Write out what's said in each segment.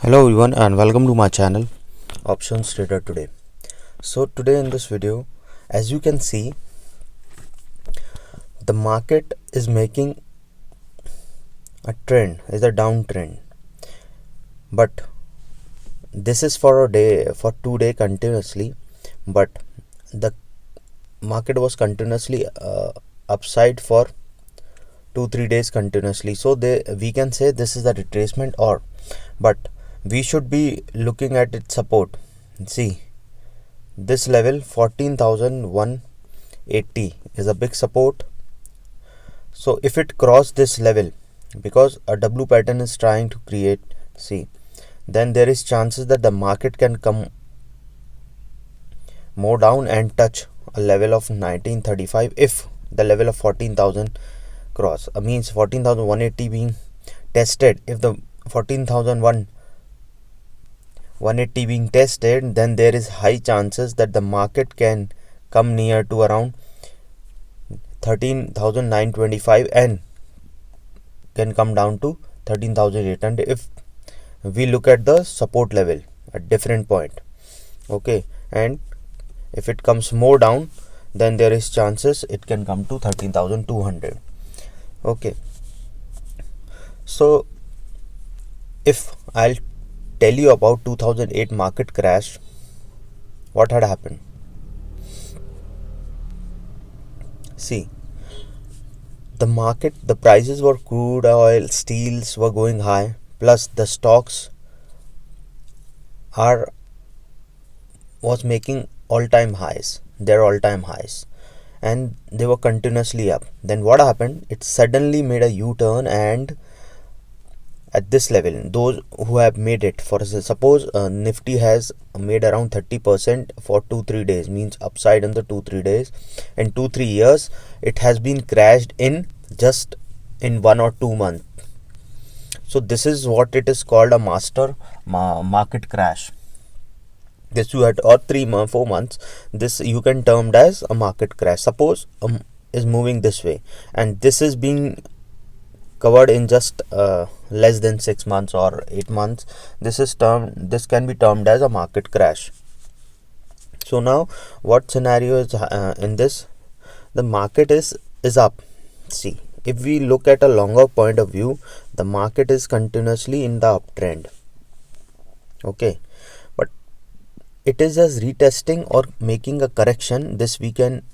Hello everyone and welcome to my channel Options Trader Today. So today in this video, as you can see, the market is making a downtrend, but this is for 2 day continuously, but the market was continuously upside for 2-3 days continuously. So we can say this is the retracement, but we should be looking at its support. See, this level 14,180 is a big support. So if it cross this level, because a W pattern is trying to create, see, then there is chances that the market can come more down and touch a level of 1935 if the level of 14,000 cross. Means 14,180 being tested. If the 14,180 being tested, then there is high chances that the market can come near to around 13,925 and can come down to 13,800 if we look at the support level at different point. Okay, and if it comes more down, then there is chances it can come to 13,200. Okay, so if I'll tell you about 2008 market crash, what had happened? See, the prices were crude oil, steels were going high, plus the stocks was making all-time highs, and they were continuously up. Then what happened? It suddenly made a U-turn, and at this level, those who have made it, for suppose Nifty has made around 30% for 2-3 days, means upside in the 2-3 days. In 2-3 years, it has been crashed in just in 1 or 2 months. So this is what it is called, a master market crash. This you had, or 4 months, this you can termed as a market crash. Suppose is moving this way, and this is being covered in just less than 6 months or 8 months. This can be termed as a market crash. So now what scenario is in this? The market is up. See, if we look at a longer point of view, the market is continuously in the uptrend. Okay, but it is just retesting or making a correction. This we can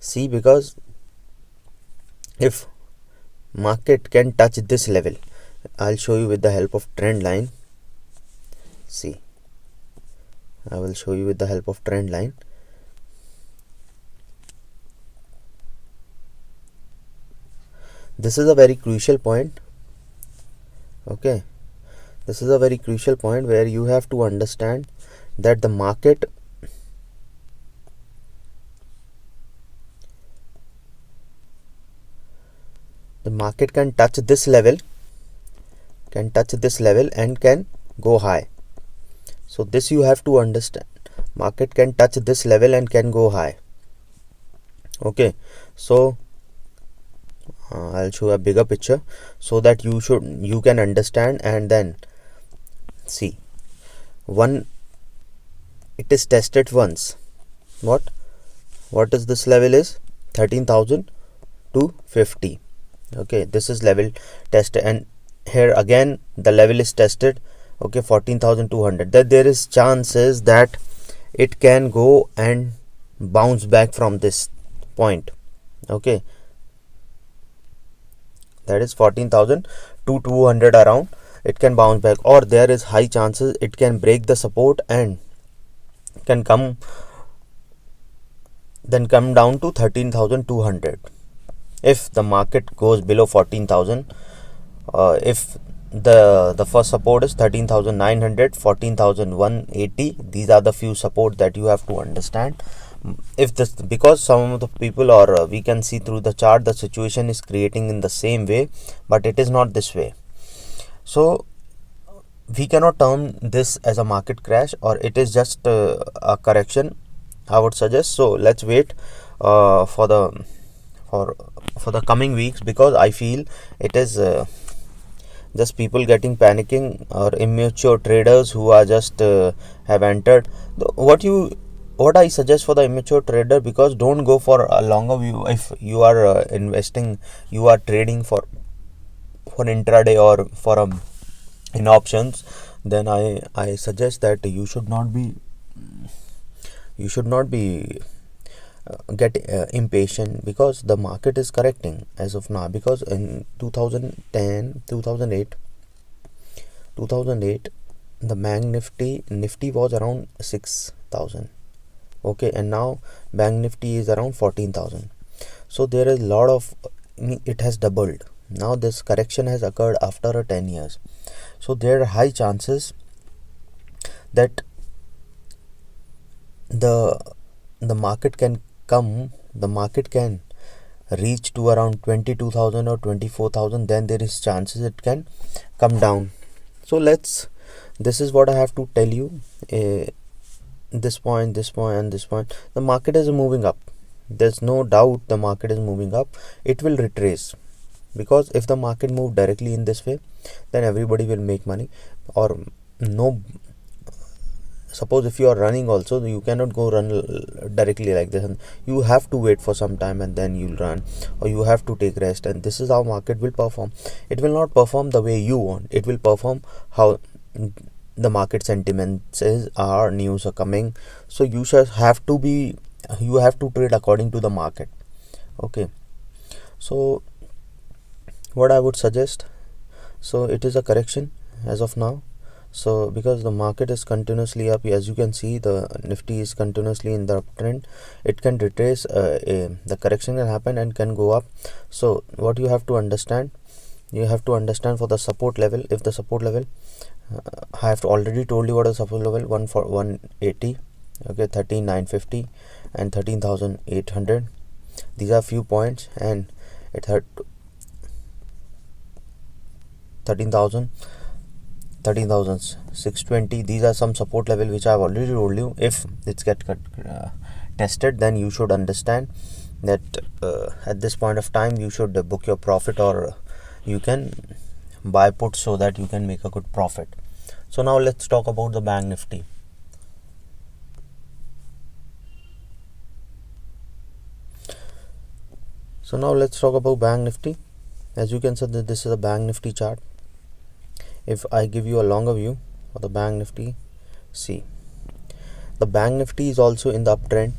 see, because if market can touch this level, I'll show you with the help of trend line. See, I will show you with the help of trend line. This is a very crucial point. Okay, this is a very crucial point where you have to understand that the market can touch this level, and can go high. So this you have to understand. Market can touch this level and can go high. Okay, so I'll show a bigger picture so that you can understand. And then see, it is tested once. What is this level? Is 13,250. Okay, this is level tested, and here again the level is tested. Okay, 14,200. That there is chances that it can go and bounce back from this point. Okay, that is 14,200 around. It can bounce back, or there is high chances it can break the support and can come down to 13,200 if the market goes below 14,000. If the first support is 13,900, 14,180, these are the few support that you have to understand. If this, because some of the people, or we can see through the chart, the situation is creating in the same way, but it is not this way. So we cannot term this as a market crash, or it is just a correction, I would suggest. So let's wait for the coming weeks, because I feel it is just people getting panicking or immature traders who are just have entered. What I suggest for the immature trader, because don't go for a longer view. If you are investing, you are trading for intraday or for in options, then I suggest that you should not be get impatient, because the market is correcting as of now. Because in 2010 2008 the bank nifty was around 6,000. Okay, and now bank nifty is around 14,000. So there is a lot of, it has doubled. Now this correction has occurred after 10 years, so there are high chances that the the market can reach to around 22,000 or 24,000. Then there is chances it can come down. So this is what I have to tell you. This point, and this point, the market is moving up. There's no doubt the market is moving up. It will retrace, because if the market move directly in this way, then everybody will make money. Or no, suppose if you are running also, you cannot go run directly like this, and you have to wait for some time and then you'll run, or you have to take rest. And this is how market will perform. It will not perform the way you want. It will perform how the market sentiments is, our news are coming. So you have to trade according to the market. Okay, so what I would suggest, so it is a correction as of now. So because the market is continuously up, as you can see, the nifty is continuously in the uptrend. It can retrace, the correction can happen and can go up. So what you have to understand, for the support level. If the support level, I have already told you what is support level: 180, okay, 13,950 and 13,800. These are few points, and it had 13,620. These are some support level which I have already told you. If it's tested, then you should understand that at this point of time you should book your profit, or you can buy put, so that you can make a good profit. So now let's talk about the bank nifty. So now let's talk about bank nifty. As you can see that this is a bank nifty chart. If I give you a longer view of the bank nifty, see, the bank nifty is also in the uptrend.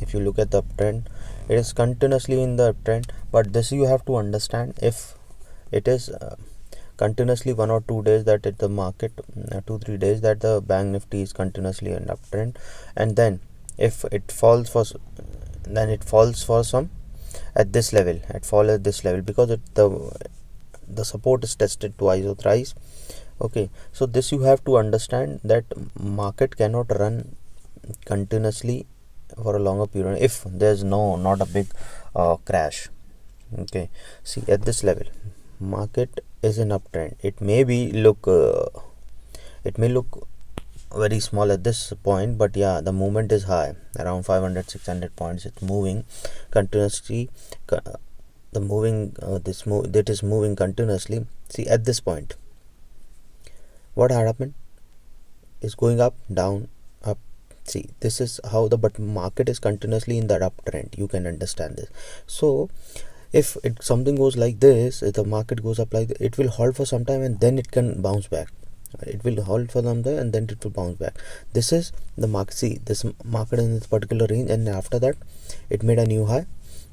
If you look at the uptrend, it is continuously in the uptrend. But this you have to understand, if it is continuously 1 or 2 days, that the market 2-3 days that the bank nifty is continuously in uptrend, and then if it falls for some at this level, because the support is tested twice or thrice. Okay, so this you have to understand, that market cannot run continuously for a longer period if there's not a big crash. Okay, see, at this level market is in uptrend. It may look very small at this point, but yeah, the movement is high, around 500-600 points. It's moving continuously. That is moving continuously. See, at this point, what happened is going up, down, up. See, this is how but market is continuously in that uptrend. You can understand this. So if something goes like this, if the market goes up like this, it will halt for some time and then it can bounce back. It will hold for them there and then it will bounce back. This is the market. See, this market in this particular range, and after that it made a new high,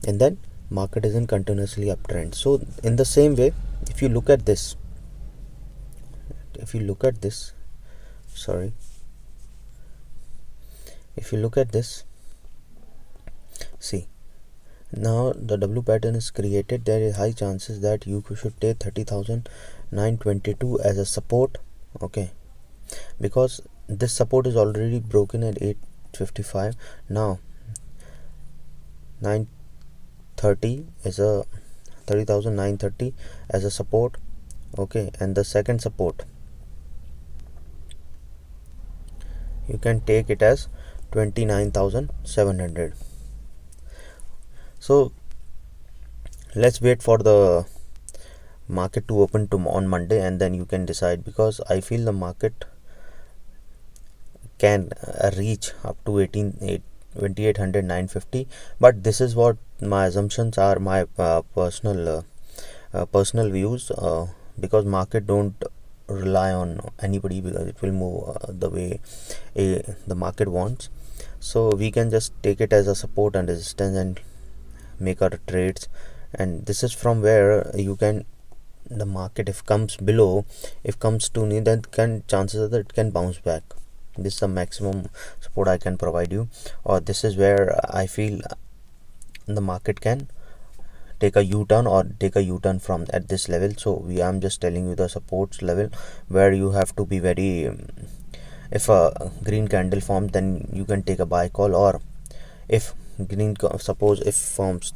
and then market is in continuously uptrend. So in the same way, if you look at this, see, now the W pattern is created. There is high chances that you should take 30,922 as a support. Okay, because this support is already broken at 855. Now 930 is a 30,930 as a support. Okay, and the second support you can take it as 29,700. So let's wait for the market to open on Monday, and then you can decide, because I feel the market can reach up to 2800 950. But this is what my assumptions are, my personal views, because market don't rely on anybody, because it will move the way the market wants. So we can just take it as a support and resistance and make our trades. And this is from where you can, the market if comes below, if comes to me, then can chances are that it can bounce back. This is the maximum support I can provide you, or this is where I feel the market can take a U-turn or take a U-turn from at this level. So I'm just telling you the supports level where you have to be very if a green candle forms, then you can take a buy call, or if suppose if forms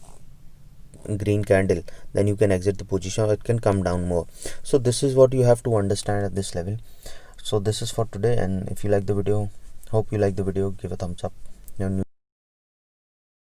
green candle, then you can exit the position, or it can come down more. So this is what you have to understand at this level. So this is for today, and if you like the video, hope you like the video, give a thumbs up. You're new